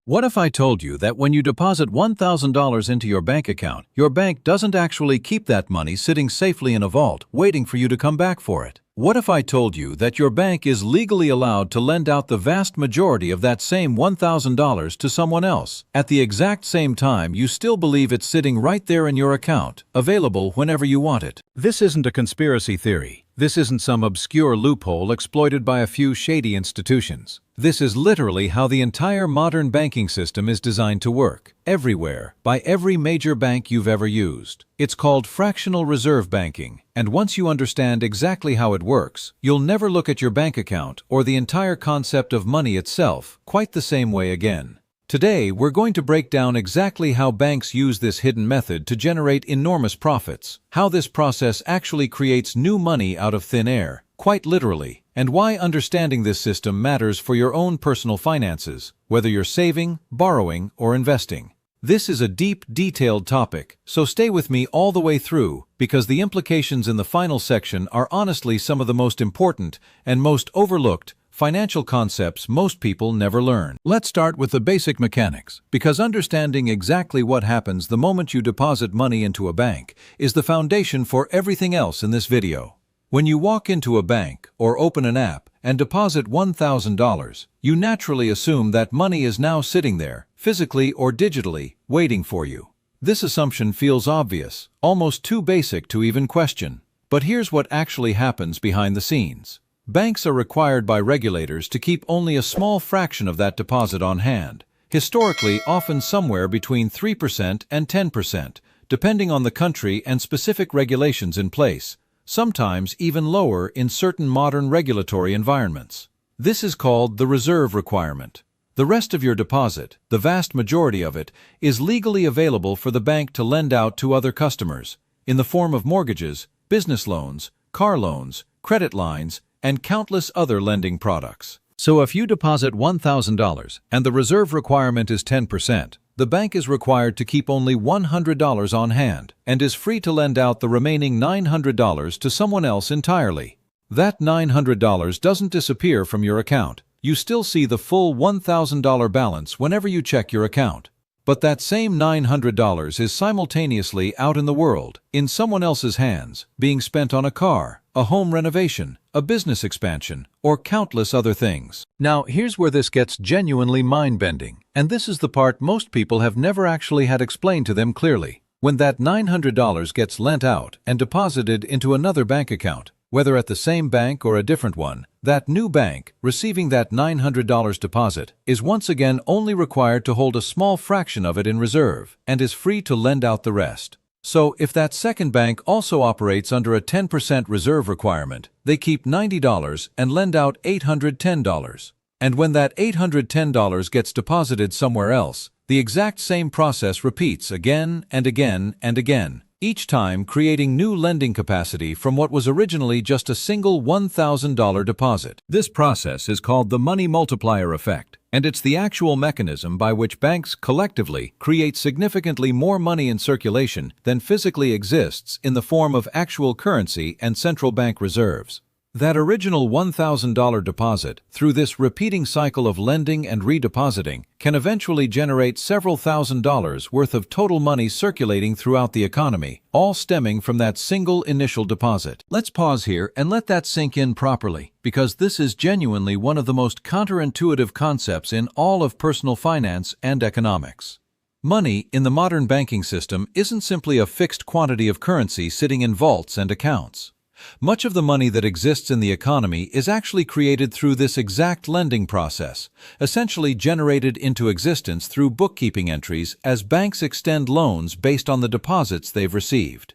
What if I told you that when you deposit $1,000 into your bank account, your bank doesn't actually keep that money sitting safely in a vault, waiting for you to come back for it? What if I told you that your bank is legally allowed to lend out the vast majority of that same $1,000 to someone else? At the exact same time, you still believe it's sitting right there in your account, available whenever you want it. This isn't a conspiracy theory. This isn't some obscure loophole exploited by a few shady institutions. This is literally how the entire modern banking system is designed to work, everywhere, by every major bank you've ever used. It's called fractional reserve banking, and once you understand exactly how it works, you'll never look at your bank account or the entire concept of money itself quite the same way again. Today, we're going to break down exactly how banks use this hidden method to generate enormous profits, how this process actually creates new money out of thin air, quite literally, and why understanding this system matters for your own personal finances, whether you're saving, borrowing, or investing. This is a deep, detailed topic, so stay with me all the way through, because the implications in the final section are honestly some of the most important and most overlooked financial concepts most people never learn. Let's start with the basic mechanics, because understanding exactly what happens the moment you deposit money into a bank is the foundation for everything else in this video. When you walk into a bank or open an app and deposit $1,000, you naturally assume that money is now sitting there, physically or digitally, waiting for you. This assumption feels obvious, almost too basic to even question. But here's what actually happens behind the scenes. Banks are required by regulators to keep only a small fraction of that deposit on hand, historically often somewhere between 3% and 10%, depending on the country and specific regulations in place, sometimes even lower in certain modern regulatory environments. This is called the reserve requirement. The rest of your deposit, the vast majority of it, is legally available for the bank to lend out to other customers, in the form of mortgages, business loans, car loans, credit lines, and countless other lending products. So if you deposit $1,000 and the reserve requirement is 10%, the bank is required to keep only $100 on hand and is free to lend out the remaining $900 to someone else entirely. That $900 doesn't disappear from your account. You still see the full $1,000 balance whenever you check your account. But that same $900 is simultaneously out in the world, in someone else's hands, being spent on a car, a home renovation, a business expansion, or countless other things. Now, here's where this gets genuinely mind-bending, and this is the part most people have never actually had explained to them clearly. When that $900 gets lent out and deposited into another bank account, whether at the same bank or a different one, that new bank, receiving that $900 deposit, is once again only required to hold a small fraction of it in reserve and is free to lend out the rest. So, if that second bank also operates under a 10% reserve requirement, they keep $90 and lend out $810. And when that $810 gets deposited somewhere else, the exact same process repeats again and again and again, each time creating new lending capacity from what was originally just a single $1,000 deposit. This process is called the money multiplier effect, and it's the actual mechanism by which banks collectively create significantly more money in circulation than physically exists in the form of actual currency and central bank reserves. That original $1,000 deposit, through this repeating cycle of lending and redepositing, can eventually generate several $1,000s worth of total money circulating throughout the economy, all stemming from that single initial deposit. Let's pause here and let that sink in properly, because this is genuinely one of the most counterintuitive concepts in all of personal finance and economics. Money in the modern banking system isn't simply a fixed quantity of currency sitting in vaults and accounts. Much of the money that exists in the economy is actually created through this exact lending process, essentially generated into existence through bookkeeping entries as banks extend loans based on the deposits they've received.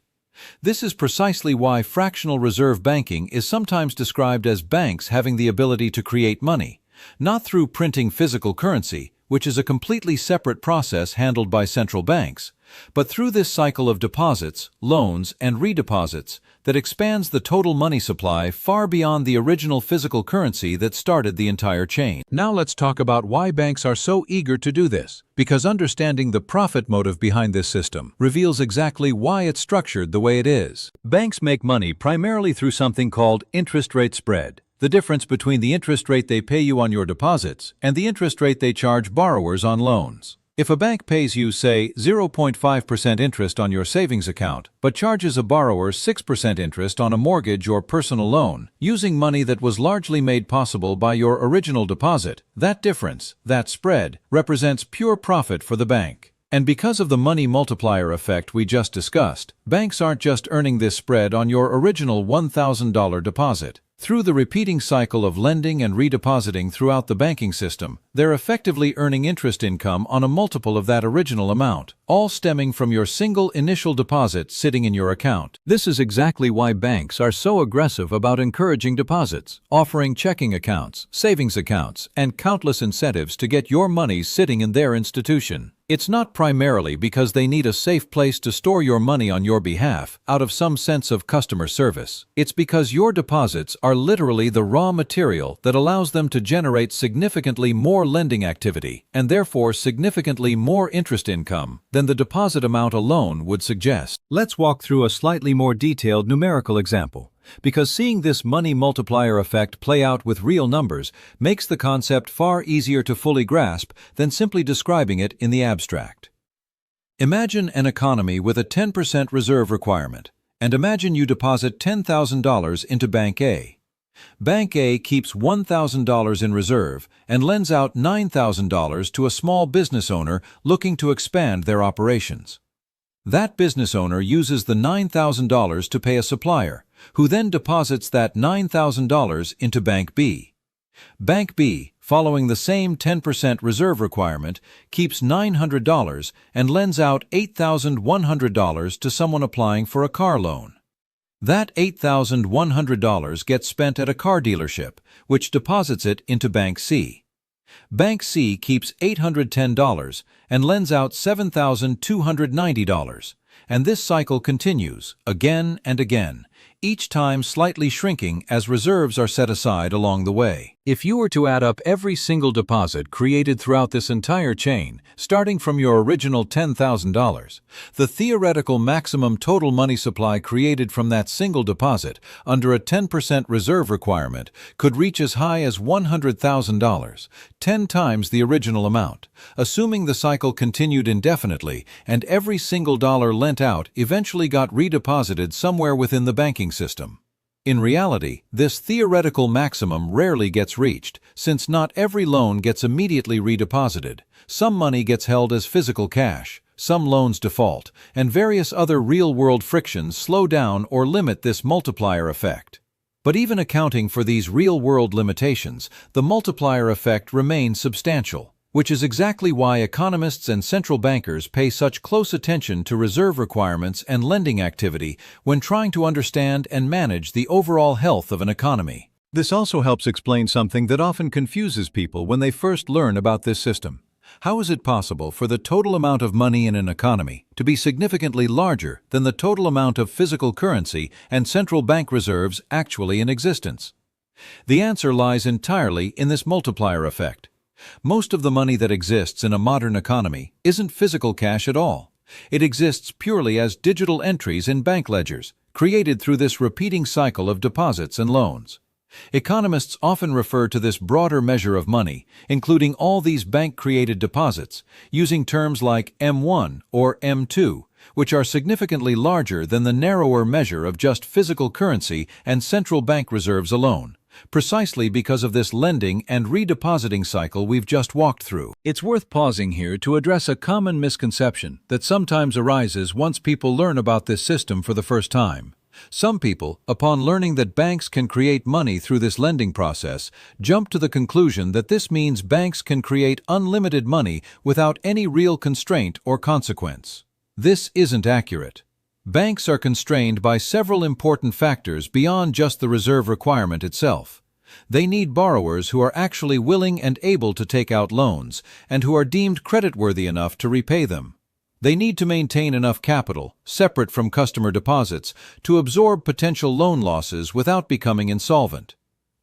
This is precisely why fractional reserve banking is sometimes described as banks having the ability to create money, not through printing physical currency, which is a completely separate process handled by central banks, but through this cycle of deposits, loans, and redeposits that expands the total money supply far beyond the original physical currency that started the entire chain. Now let's talk about why banks are so eager to do this, because understanding the profit motive behind this system reveals exactly why it's structured the way it is. Banks make money primarily through something called interest rate spread. the difference between the interest rate they pay you on your deposits and the interest rate they charge borrowers on loans. If a bank pays you, say, 0.5% interest on your savings account, but charges a borrower 6% interest on a mortgage or personal loan, using money that was largely made possible by your original deposit, that difference, that spread, represents pure profit for the bank. And because of the money multiplier effect we just discussed, banks aren't just earning this spread on your original $1,000 deposit. Through the repeating cycle of lending and redepositing throughout the banking system, they're effectively earning interest income on a multiple of that original amount, all stemming from your single initial deposit sitting in your account. This is exactly why banks are so aggressive about encouraging deposits, offering checking accounts, savings accounts, and countless incentives to get your money sitting in their institution. It's not primarily because they need a safe place to store your money on your behalf out of some sense of customer service. It's because your deposits are literally the raw material that allows them to generate significantly more lending activity and therefore significantly more interest income than the deposit amount alone would suggest. Let's walk through a slightly more detailed numerical example, because seeing this money multiplier effect play out with real numbers makes the concept far easier to fully grasp than simply describing it in the abstract. Imagine an economy with a 10% reserve requirement, and imagine you deposit $10,000 into Bank A. Bank A keeps $1,000 in reserve and lends out $9,000 to a small business owner looking to expand their operations. That business owner uses the $9,000 to pay a supplier, who then deposits that $9,000 into Bank B. Bank B, following the same 10% reserve requirement, keeps $900 and lends out $8,100 to someone applying for a car loan. That $8,100 gets spent at a car dealership, which deposits it into Bank C. Bank C keeps $810 and lends out $7,290, and this cycle continues again and again, each time slightly shrinking as reserves are set aside along the way. If you were to add up every single deposit created throughout this entire chain, starting from your original $10,000, the theoretical maximum total money supply created from that single deposit under a 10% reserve requirement could reach as high as $100,000, 10 times the original amount, assuming the cycle continued indefinitely and every single dollar lent out eventually got redeposited somewhere within the banking system. In reality, this theoretical maximum rarely gets reached, since not every loan gets immediately redeposited. Some money gets held as physical cash, some loans default, and various other real-world frictions slow down or limit this multiplier effect. But even accounting for these real-world limitations, the multiplier effect remains substantial, which is exactly why economists and central bankers pay such close attention to reserve requirements and lending activity when trying to understand and manage the overall health of an economy. This also helps explain something that often confuses people when they first learn about this system. How is it possible for the total amount of money in an economy to be significantly larger than the total amount of physical currency and central bank reserves actually in existence? The answer lies entirely in this multiplier effect. Most of the money that exists in a modern economy isn't physical cash at all. It exists purely as digital entries in bank ledgers, created through this repeating cycle of deposits and loans. Economists often refer to this broader measure of money, including all these bank-created deposits, using terms like M1 or M2, which are significantly larger than the narrower measure of just physical currency and central bank reserves alone, precisely because of this lending and redepositing cycle we've just walked through. It's worth pausing here to address a common misconception that sometimes arises once people learn about this system for the first time. Some people, upon learning that banks can create money through this lending process, jump to the conclusion that this means banks can create unlimited money without any real constraint or consequence. This isn't accurate. Banks are constrained by several important factors beyond just the reserve requirement itself. They need borrowers who are actually willing and able to take out loans and who are deemed creditworthy enough to repay them. They need to maintain enough capital, separate from customer deposits, to absorb potential loan losses without becoming insolvent.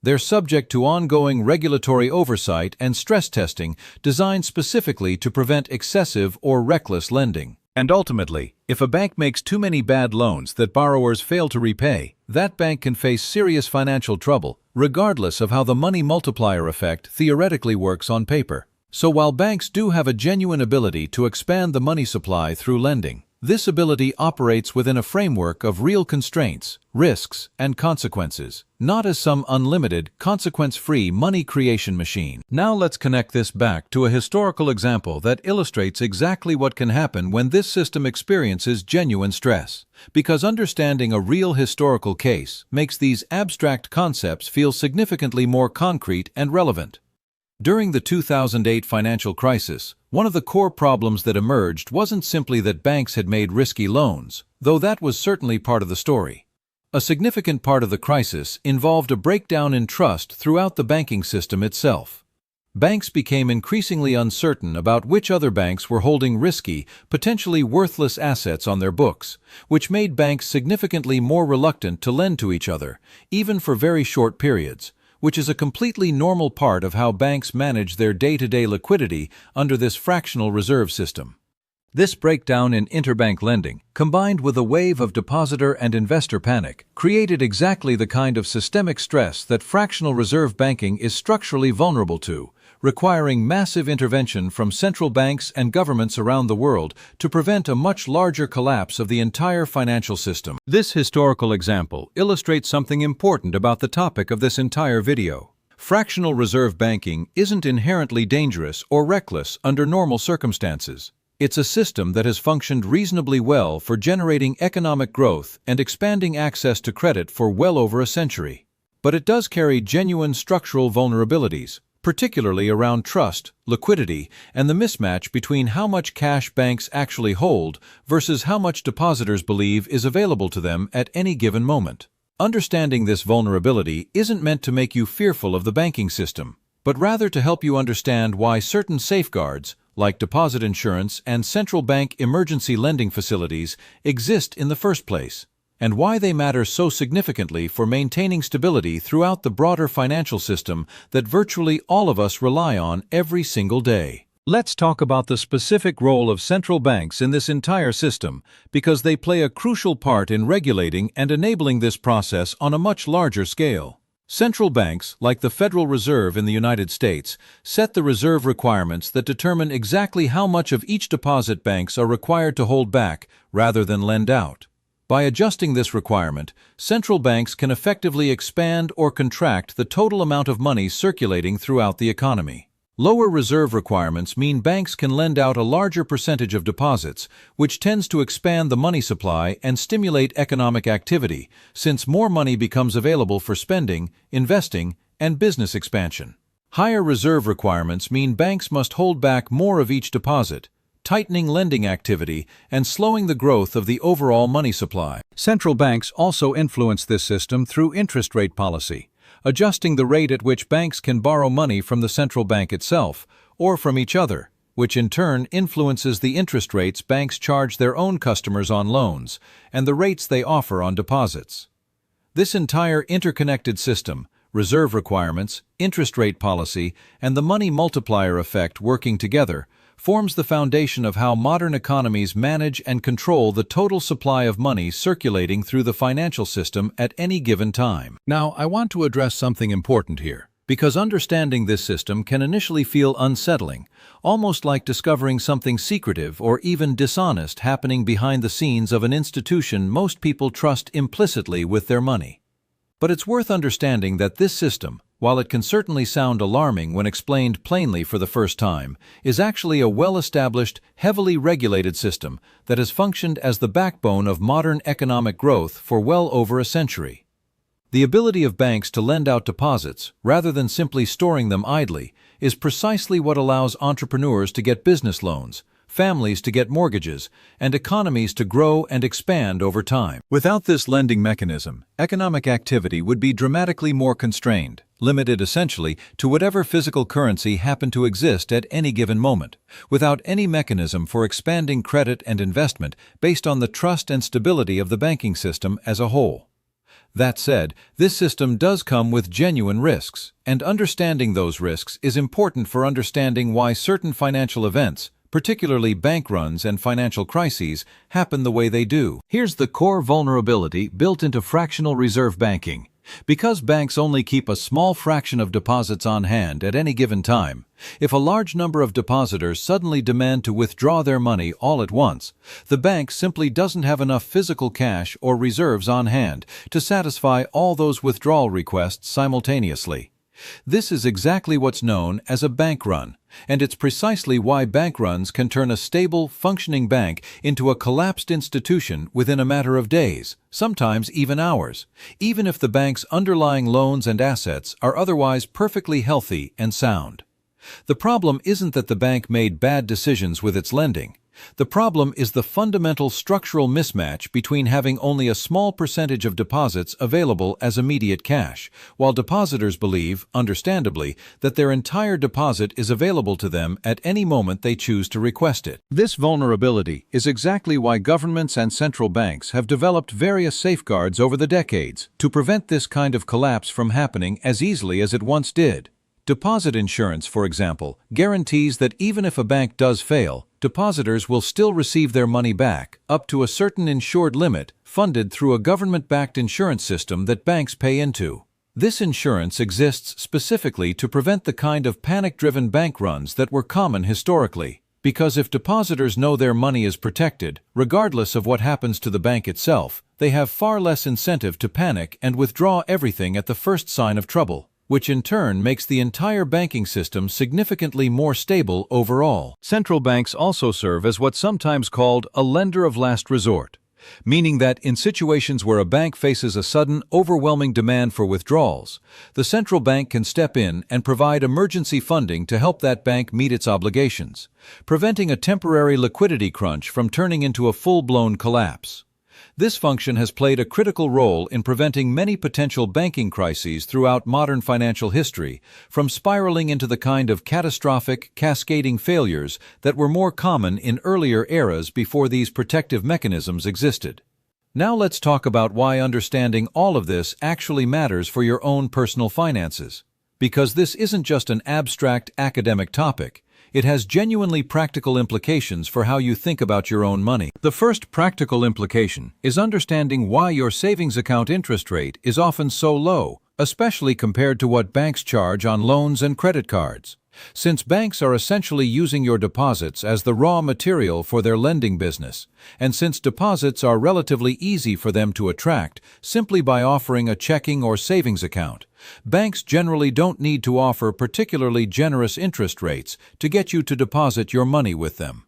They're subject to ongoing regulatory oversight and stress testing designed specifically to prevent excessive or reckless lending. And ultimately, if a bank makes too many bad loans that borrowers fail to repay, that bank can face serious financial trouble, regardless of how the money multiplier effect theoretically works on paper. So while banks do have a genuine ability to expand the money supply through lending, this ability operates within a framework of real constraints, risks, and consequences, not as some unlimited, consequence-free money creation machine. Now let's connect this back to a historical example that illustrates exactly what can happen when this system experiences genuine stress, because understanding a real historical case makes these abstract concepts feel significantly more concrete and relevant. During the 2008 financial crisis, one of the core problems that emerged wasn't simply that banks had made risky loans, though that was certainly part of the story. A significant part of the crisis involved a breakdown in trust throughout the banking system itself. Banks became increasingly uncertain about which other banks were holding risky, potentially worthless assets on their books, which made banks significantly more reluctant to lend to each other, even for very short periods, which is a completely normal part of how banks manage their day-to-day liquidity under this fractional reserve system. This breakdown in interbank lending, combined with a wave of depositor and investor panic, created exactly the kind of systemic stress that fractional reserve banking is structurally vulnerable to, requiring massive intervention from central banks and governments around the world to prevent a much larger collapse of the entire financial system. This historical example illustrates something important about the topic of this entire video. Fractional reserve banking isn't inherently dangerous or reckless under normal circumstances. It's a system that has functioned reasonably well for generating economic growth and expanding access to credit for well over a century. But it does carry genuine structural vulnerabilities, particularly around trust, liquidity, and the mismatch between how much cash banks actually hold versus how much depositors believe is available to them at any given moment. Understanding this vulnerability isn't meant to make you fearful of the banking system, but rather to help you understand why certain safeguards, like deposit insurance and central bank emergency lending facilities, exist in the first place, and why they matter so significantly for maintaining stability throughout the broader financial system that virtually all of us rely on every single day. Let's talk about the specific role of central banks in this entire system, because they play a crucial part in regulating and enabling this process on a much larger scale. Central banks, like the Federal Reserve in the United States, set the reserve requirements that determine exactly how much of each deposit banks are required to hold back rather than lend out. By adjusting this requirement, central banks can effectively expand or contract the total amount of money circulating throughout the economy. Lower reserve requirements mean banks can lend out a larger percentage of deposits, which tends to expand the money supply and stimulate economic activity, since more money becomes available for spending, investing, and business expansion. Higher reserve requirements mean banks must hold back more of each deposit, tightening lending activity and slowing the growth of the overall money supply. Central banks also influence this system through interest rate policy, adjusting the rate at which banks can borrow money from the central bank itself or from each other, which in turn influences the interest rates banks charge their own customers on loans and the rates they offer on deposits. This entire interconnected system, reserve requirements, interest rate policy, and the money multiplier effect working together, forms the foundation of how modern economies manage and control the total supply of money circulating through the financial system at any given time. Now, I want to address something important here, because understanding this system can initially feel unsettling, almost like discovering something secretive or even dishonest happening behind the scenes of an institution most people trust implicitly with their money. But it's worth understanding that this system, while it can certainly sound alarming when explained plainly for the first time, is actually a well-established, heavily regulated system that has functioned as the backbone of modern economic growth for well over a century. The ability of banks to lend out deposits, rather than simply storing them idly, is precisely what allows entrepreneurs to get business loans, families to get mortgages, and economies to grow and expand over time. Without this lending mechanism, economic activity would be dramatically more constrained, limited essentially to whatever physical currency happened to exist at any given moment, without any mechanism for expanding credit and investment based on the trust and stability of the banking system as a whole. That said, this system does come with genuine risks, and understanding those risks is important for understanding why certain financial events, particularly bank runs and financial crises, happen the way they do. Here's the core vulnerability built into fractional reserve banking. Because banks only keep a small fraction of deposits on hand at any given time, if a large number of depositors suddenly demand to withdraw their money all at once, the bank simply doesn't have enough physical cash or reserves on hand to satisfy all those withdrawal requests simultaneously. This is exactly what's known as a bank run, and it's precisely why bank runs can turn a stable, functioning bank into a collapsed institution within a matter of days, sometimes even hours, even if the bank's underlying loans and assets are otherwise perfectly healthy and sound. The problem isn't that the bank made bad decisions with its lending. The problem is the fundamental structural mismatch between having only a small percentage of deposits available as immediate cash, while depositors believe, understandably, that their entire deposit is available to them at any moment they choose to request it. This vulnerability is exactly why governments and central banks have developed various safeguards over the decades to prevent this kind of collapse from happening as easily as it once did. Deposit insurance, for example, guarantees that even if a bank does fail, depositors will still receive their money back, up to a certain insured limit, funded through a government-backed insurance system that banks pay into. This insurance exists specifically to prevent the kind of panic-driven bank runs that were common historically. Because if depositors know their money is protected, regardless of what happens to the bank itself, they have far less incentive to panic and withdraw everything at the first sign of trouble, which in turn makes the entire banking system significantly more stable overall. Central banks also serve as what's sometimes called a lender of last resort, meaning that in situations where a bank faces a sudden, overwhelming demand for withdrawals, the central bank can step in and provide emergency funding to help that bank meet its obligations, preventing a temporary liquidity crunch from turning into a full-blown collapse. This function has played a critical role in preventing many potential banking crises throughout modern financial history from spiraling into the kind of catastrophic, cascading failures that were more common in earlier eras before these protective mechanisms existed. Now let's talk about why understanding all of this actually matters for your own personal finances. Because this isn't just an abstract academic topic. It has genuinely practical implications for how you think about your own money. The first practical implication is understanding why your savings account interest rate is often so low, especially compared to what banks charge on loans and credit cards. Since banks are essentially using your deposits as the raw material for their lending business, and since deposits are relatively easy for them to attract simply by offering a checking or savings account, banks generally don't need to offer particularly generous interest rates to get you to deposit your money with them.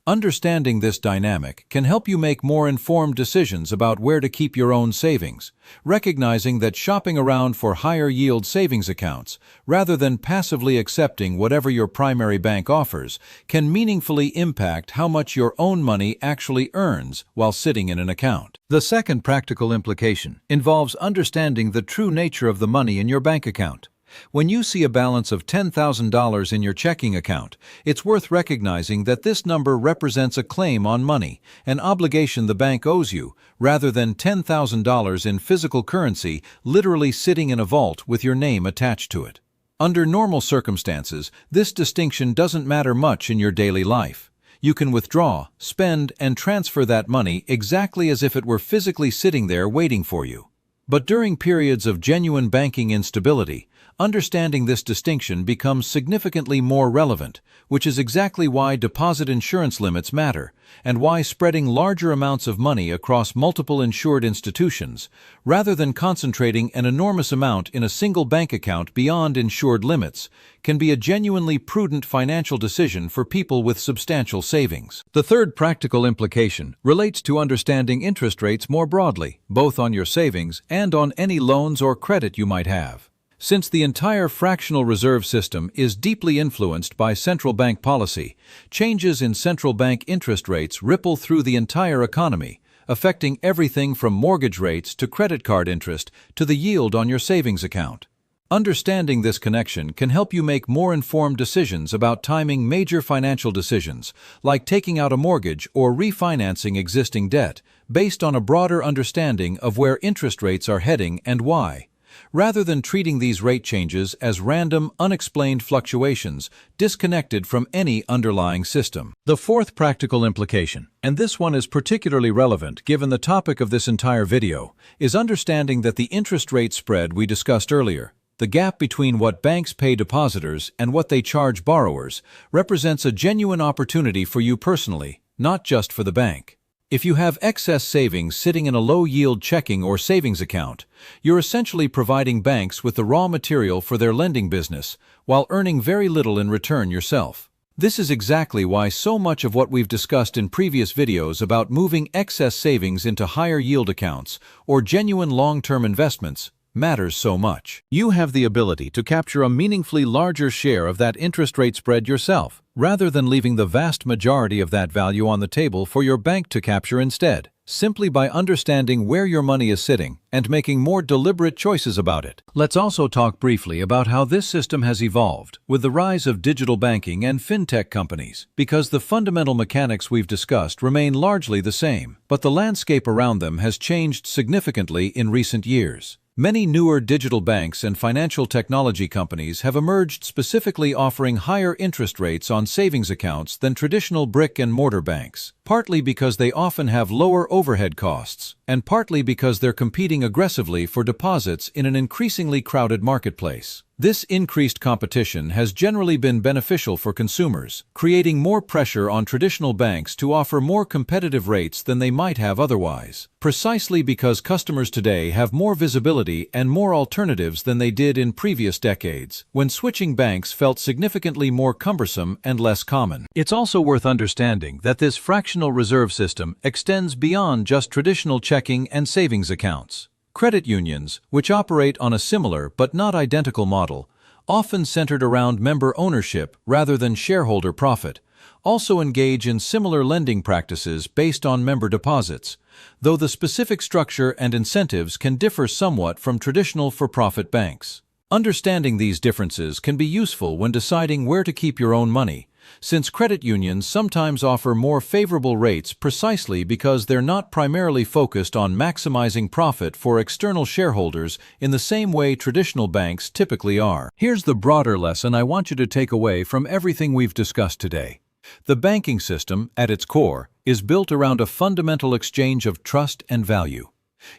Understanding this dynamic can help you make more informed decisions about where to keep your own savings, recognizing that shopping around for higher-yield savings accounts, rather than passively accepting whatever your primary bank offers, can meaningfully impact how much your own money actually earns while sitting in an account. The second practical implication involves understanding the true nature of the money in your bank account. When you see a balance of $10,000 in your checking account, it's worth recognizing that this number represents a claim on money, an obligation the bank owes you, rather than $10,000 in physical currency literally sitting in a vault with your name attached to it. Under normal circumstances, this distinction doesn't matter much in your daily life. You can withdraw, spend, and transfer that money exactly as if it were physically sitting there waiting for you. But during periods of genuine banking instability, understanding this distinction becomes significantly more relevant, which is exactly why deposit insurance limits matter, and why spreading larger amounts of money across multiple insured institutions, rather than concentrating an enormous amount in a single bank account beyond insured limits, can be a genuinely prudent financial decision for people with substantial savings. The third practical implication relates to understanding interest rates more broadly, both on your savings and on any loans or credit you might have. Since the entire fractional reserve system is deeply influenced by central bank policy, changes in central bank interest rates ripple through the entire economy, affecting everything from mortgage rates to credit card interest to the yield on your savings account. Understanding this connection can help you make more informed decisions about timing major financial decisions, like taking out a mortgage or refinancing existing debt, based on a broader understanding of where interest rates are heading and why. rather than treating these rate changes as random, unexplained fluctuations disconnected from any underlying system. The fourth practical implication, and this one is particularly relevant given the topic of this entire video, is understanding that the interest rate spread we discussed earlier, the gap between what banks pay depositors and what they charge borrowers, represents a genuine opportunity for you personally, not just for the bank. If you have excess savings sitting in a low-yield checking or savings account, you're essentially providing banks with the raw material for their lending business while earning very little in return yourself. This is exactly why so much of what we've discussed in previous videos about moving excess savings into higher yield accounts or genuine long-term investments matters so much. You have the ability to capture a meaningfully larger share of that interest rate spread yourself, rather than leaving the vast majority of that value on the table for your bank to capture instead, simply by understanding where your money is sitting and making more deliberate choices about it. Let's also talk briefly about how this system has evolved with the rise of digital banking and fintech companies, because the fundamental mechanics we've discussed remain largely the same, but the landscape around them has changed significantly in recent years. Many newer digital banks and financial technology companies have emerged specifically offering higher interest rates on savings accounts than traditional brick-and-mortar banks, partly because they often have lower overhead costs, and partly because they're competing aggressively for deposits in an increasingly crowded marketplace. This increased competition has generally been beneficial for consumers, creating more pressure on traditional banks to offer more competitive rates than they might have otherwise, precisely because customers today have more visibility and more alternatives than they did in previous decades, when switching banks felt significantly more cumbersome and less common. It's also worth understanding that this fractional reserve system extends beyond just traditional checking and savings accounts. Credit unions, which operate on a similar but not identical model, often centered around member ownership rather than shareholder profit, also engage in similar lending practices based on member deposits, though the specific structure and incentives can differ somewhat from traditional for-profit banks. Understanding these differences can be useful when deciding where to keep your own money, since credit unions sometimes offer more favorable rates precisely because they're not primarily focused on maximizing profit for external shareholders in the same way traditional banks typically are. Here's the broader lesson I want you to take away from everything we've discussed today. The banking system, at its core, is built around a fundamental exchange of trust and value.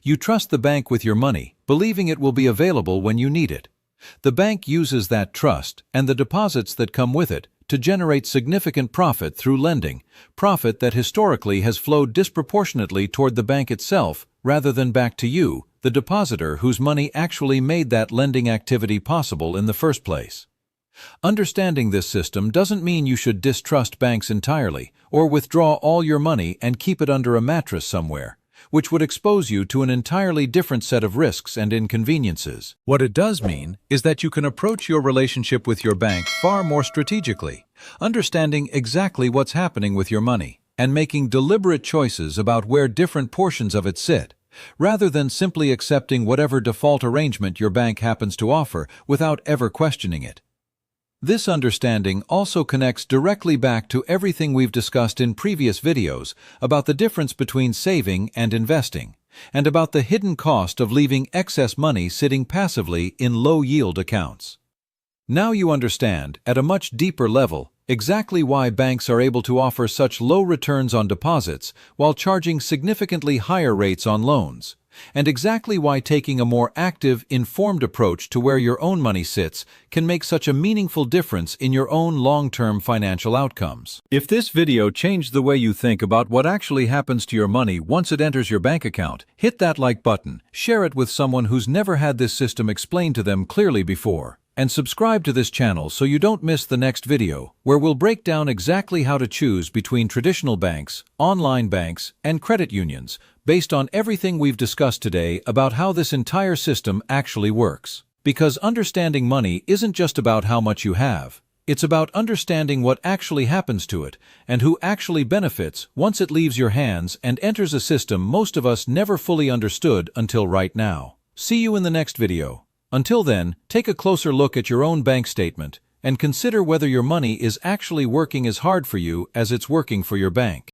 You trust the bank with your money, believing it will be available when you need it. The bank uses that trust and the deposits that come with it to generate significant profit through lending, profit that historically has flowed disproportionately toward the bank itself rather than back to you, the depositor whose money actually made that lending activity possible in the first place. Understanding this system doesn't mean you should distrust banks entirely or withdraw all your money and keep it under a mattress somewhere, which would expose you to an entirely different set of risks and inconveniences. What it does mean is that you can approach your relationship with your bank far more strategically, understanding exactly what's happening with your money, and making deliberate choices about where different portions of it sit, rather than simply accepting whatever default arrangement your bank happens to offer without ever questioning it. This understanding also connects directly back to everything we've discussed in previous videos about the difference between saving and investing, and about the hidden cost of leaving excess money sitting passively in low-yield accounts. Now you understand, at a much deeper level, exactly why banks are able to offer such low returns on deposits while charging significantly higher rates on loans, and exactly why taking a more active, informed approach to where your own money sits can make such a meaningful difference in your own long-term financial outcomes. If this video changed the way you think about what actually happens to your money once it enters your bank account, hit that like button, share it with someone who's never had this system explained to them clearly before, and subscribe to this channel so you don't miss the next video, where we'll break down exactly how to choose between traditional banks, online banks, and credit unions, based on everything we've discussed today about how this entire system actually works. Because understanding money isn't just about how much you have, it's about understanding what actually happens to it and who actually benefits once it leaves your hands and enters a system most of us never fully understood until right now. See you in the next video. Until then, take a closer look at your own bank statement and consider whether your money is actually working as hard for you as it's working for your bank.